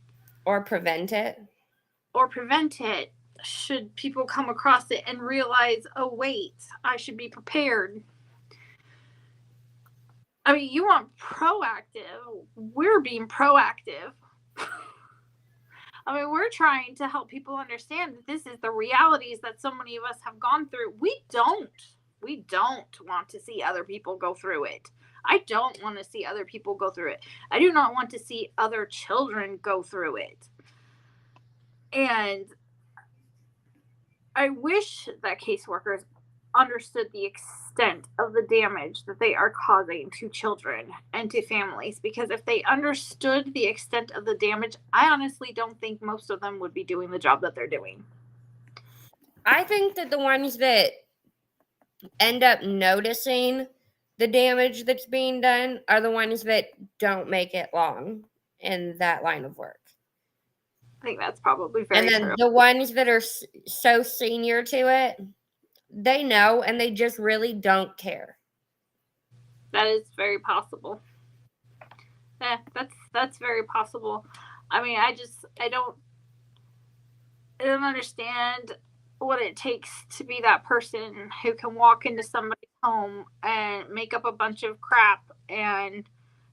Or prevent it. Should people come across it and realize, oh, wait, I should be prepared. I mean, you want proactive. We're being proactive. I mean, we're trying to help people understand that this is the realities that so many of us have gone through. We don't We don't want to see other people go through it. I don't want to see other people go through it. I do not want to see other children go through it. And I wish that caseworkers understood the extent of the damage that they are causing to children and to families, because if they understood the extent of the damage, I honestly don't think most of them would be doing the job that they're doing. I think that the ones that end up noticing the damage that's being done are the ones that don't make it long in that line of work. I think that's probably very And then true. the ones that are so senior to it, they know and they just really don't care. That is very possible. Yeah, that's very possible. I mean, I don't understand what it takes to be that person who can walk into somebody's home and make up a bunch of crap and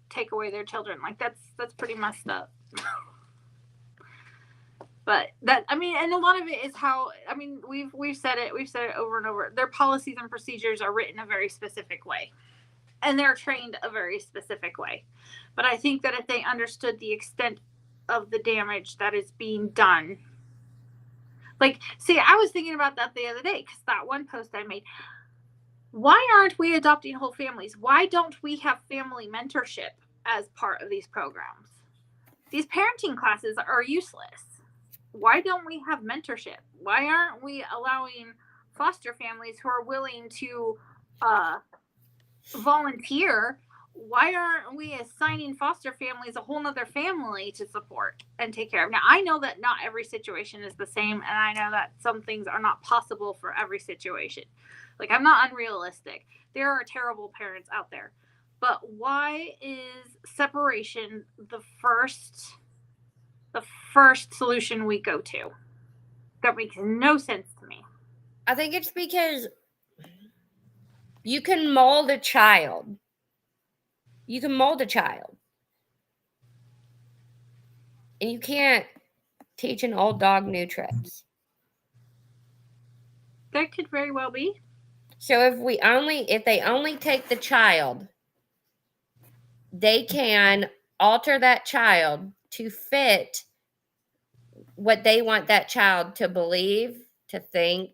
take away their children. Like that's pretty messed up. But that, I mean, and a lot of it is how, I mean, we've said it over and over. Their policies and procedures are written a very specific way, and they're trained a very specific way. But I think that if they understood the extent of the damage that is being done, like, see, I was thinking about that the other day, because that one post I made, why aren't we adopting whole families? Why don't we have family mentorship as part of these programs? These parenting classes are useless. Why don't we have mentorship? Why aren't we allowing foster families who are willing to volunteer? Why aren't we assigning foster families a whole nother family to support and take care of? Now, I know that not every situation is the same, and I know that some things are not possible for every situation. Like, I'm not unrealistic. There are terrible parents out there. But why is separation the first solution we go to? That makes no sense to me. I think it's because you can mold a child. You can mold a child. And you can't teach an old dog new tricks. That could very well be. So if they only take the child, they can alter that child to fit what they want that child to believe, to think,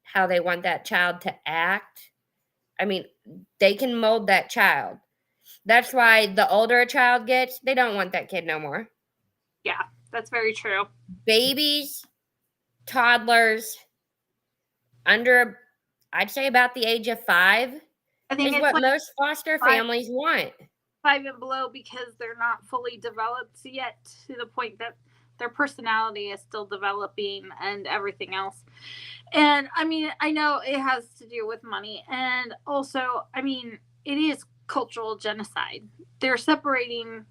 how they want that child to act. I mean, they can mold that child. That's why the older a child gets, they don't want that kid no more. Yeah, that's very true. Babies, toddlers, under, I'd say about the age of 5, I think is it's what like most foster families want. 5 and below, because they're not fully developed yet to the point that their personality is still developing and everything else. And I mean, I know it has to do with money, and also, I mean, it is cultural genocide. They're separating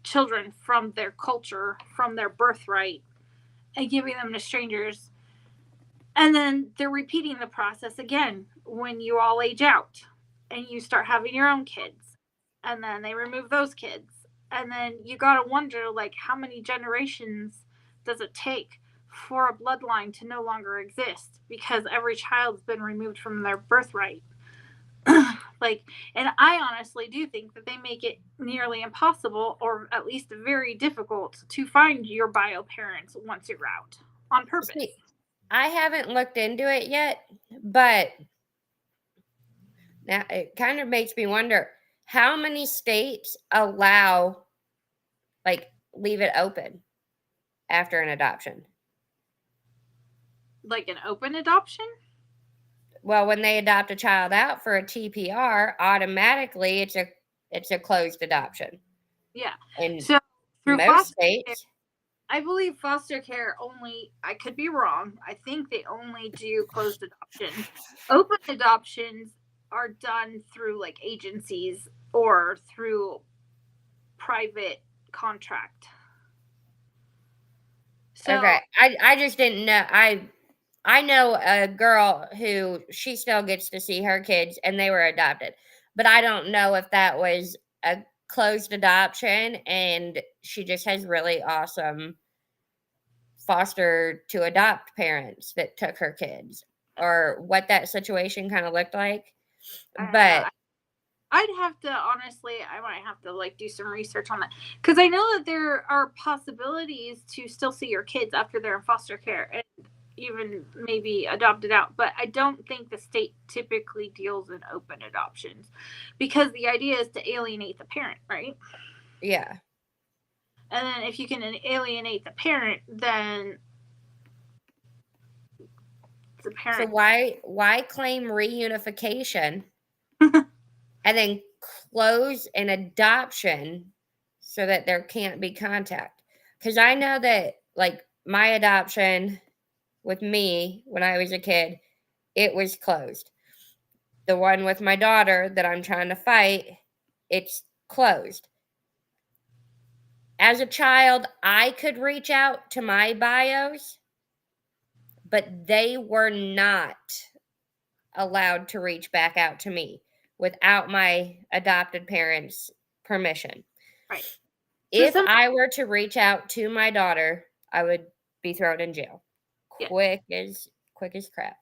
children from their culture, from their birthright, and giving them to strangers. And then they're repeating the process again when you all age out and you start having your own kids. And then they remove those kids. And then you got to wonder, like, how many generations does it take for a bloodline to no longer exist, because every child's been removed from their birthright? Like, and I honestly do think that they make it nearly impossible, or at least very difficult, to find your bio parents once you're out, on purpose. See, I haven't looked into it yet, but now it kind of makes me wonder how many states allow, like, leave it open after an adoption. Like an open adoption? Well, when they adopt a child out for a TPR, automatically it's a closed adoption. Yeah. In so through most foster states, I believe foster care only, I could be wrong, I think they only do closed adoption. Open adoptions are done through like agencies or through private contract. So, okay. I just didn't know. I know a girl who she still gets to see her kids, and they were adopted, but I don't know if that was a closed adoption and she just has really awesome foster to adopt parents that took her kids. or what that situation kind of looked like. I don't know. But I'd have to honestly, I might have to like do some research on that because I know that there are possibilities to still see your kids after they're in foster care and even maybe adopted out. But I don't think the state typically deals in open adoptions because the idea is to alienate the parent, right? yeah. And then if you can alienate the parent, then the So parent. why claim reunification and then close an adoption so that there can't be contact? Because I know that like my adoption with me when I was a kid, it was closed. The one with my daughter that I'm trying to fight, it's closed. As a child, I could reach out to my bios, but they were not allowed to reach back out to me without my adopted parents' permission. Right. So If I were to reach out to my daughter, I would be thrown in jail. Yeah. Quick as crap.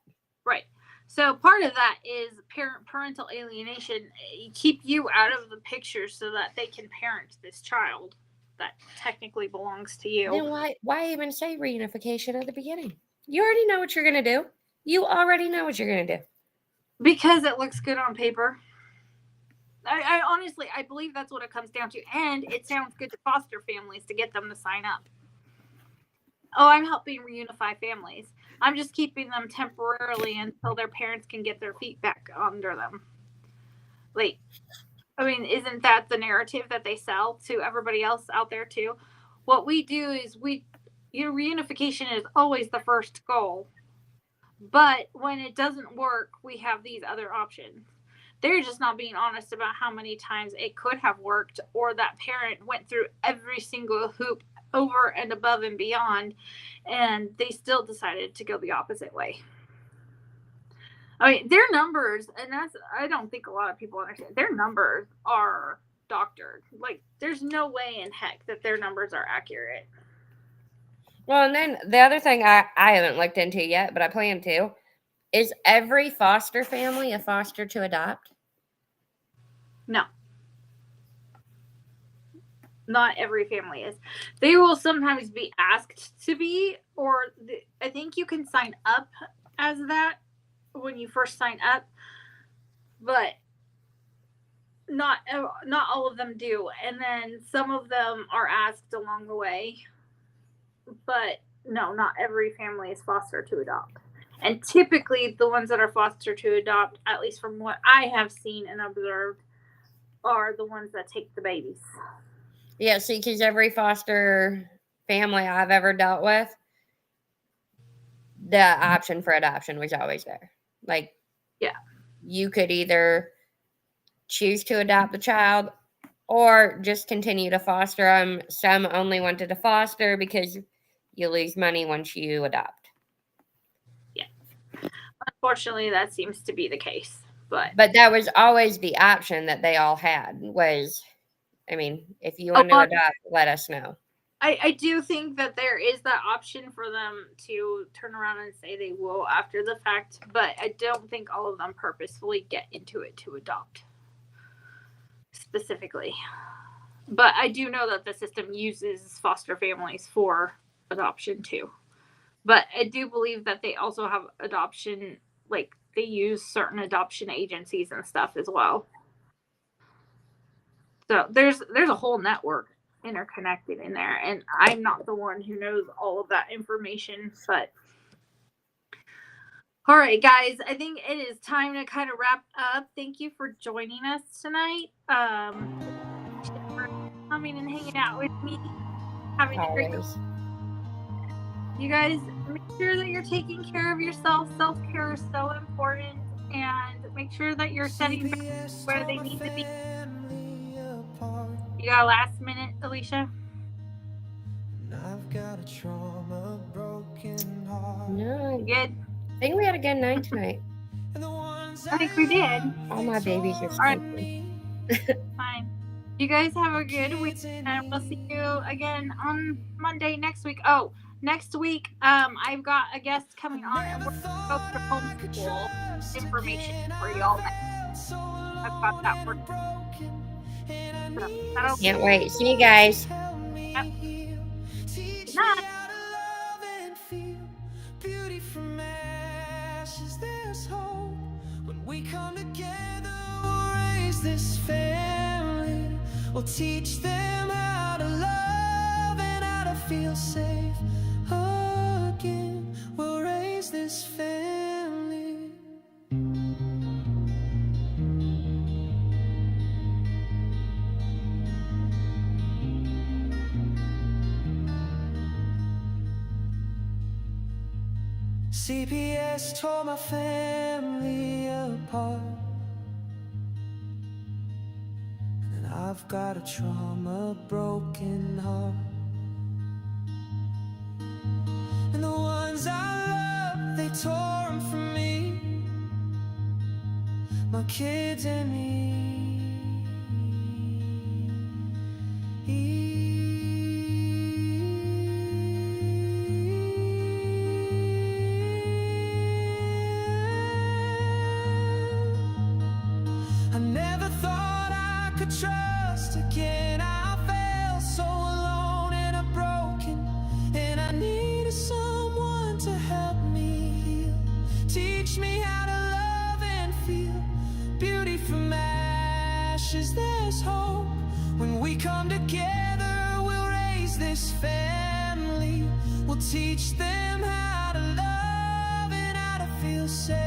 Right. So part of that is parental alienation. Keep you out of the picture so that they can parent this child that technically belongs to you. Then why even say reunification at the beginning? You already know what you're gonna do. You already know what you're gonna do. Because it looks good on paper. I honestly, I believe that's what it comes down to. And it sounds good to foster families to get them to sign up. Oh, I'm helping reunify families. I'm just keeping them temporarily until their parents can get their feet back under them. Like, I mean, isn't that the narrative that they sell to everybody else out there too? What we do is reunification is always the first goal. But when it doesn't work, we have these other options. They're just not being honest about how many times it could have worked or that parent went through every single hoop over and above and beyond and they still decided to go the opposite way. I mean, their numbers, and I don't think a lot of people understand, their numbers are doctored. Like, there's no way in heck that their numbers are accurate. Well, and then the other thing I haven't looked into yet, but I plan to, is every foster family a foster to adopt? No. Not every family is. They will sometimes be asked to be, or I think you can sign up as that when you first sign up, but not all of them do. And then some of them are asked along the way, but no, not every family is foster to adopt. And typically, the ones that are foster to adopt, at least from what I have seen and observed, are the ones that take the babies. Yeah, see, because every foster family I've ever dealt with, the option for adoption was always there. Like, yeah, you could either choose to adopt the child or just continue to foster them. Some only wanted to foster because you lose money once you adopt. Yeah. Unfortunately, that seems to be the case. But that was always the option that they all had was, I mean, if you want to adopt, let us know. I do think that there is that option for them to turn around and say they will after the fact, but I don't think all of them purposefully get into it to adopt specifically. But I do know that the system uses foster families for adoption too. But I do believe that they also have adoption, like they use certain adoption agencies and stuff as well. So there's a whole network interconnected in there, and I'm not the one who knows all of that information, but all right, guys, I think it is time to kind of wrap up. Thank you for joining us tonight. For coming and hanging out with me, having a great. You guys, make sure that you're taking care of yourself. Self-care is so important, and make sure that you're setting boundaries where they need to be. You got a last minute, Alicia? I've got a trauma, broken heart. No. Good. I think we had a good night tonight. I think we did. All my babies are sleeping. Fine. You guys have a good week, and we'll see you again on Monday next week. Oh, Next week, I've got a guest coming on, and we're going to go to homeschool information for y'all next. I've got that for so, that'll Can't wait. See you guys. yep. Good night. Beauty from ashes, there's hope. When we come together, we'll raise this family. We'll teach them how to love and how to feel safe again. We'll raise this family. CPS tore my family apart, and I've got a trauma broken heart. And the ones I love, they tore them from me, my kids and me. I never thought I could trust again. I felt so alone and broken, and I needed someone to help me heal. Teach me how to love and feel. Beauty from ashes, there's hope. When we come together, we'll raise this family. We'll teach them how to love and how to feel safe.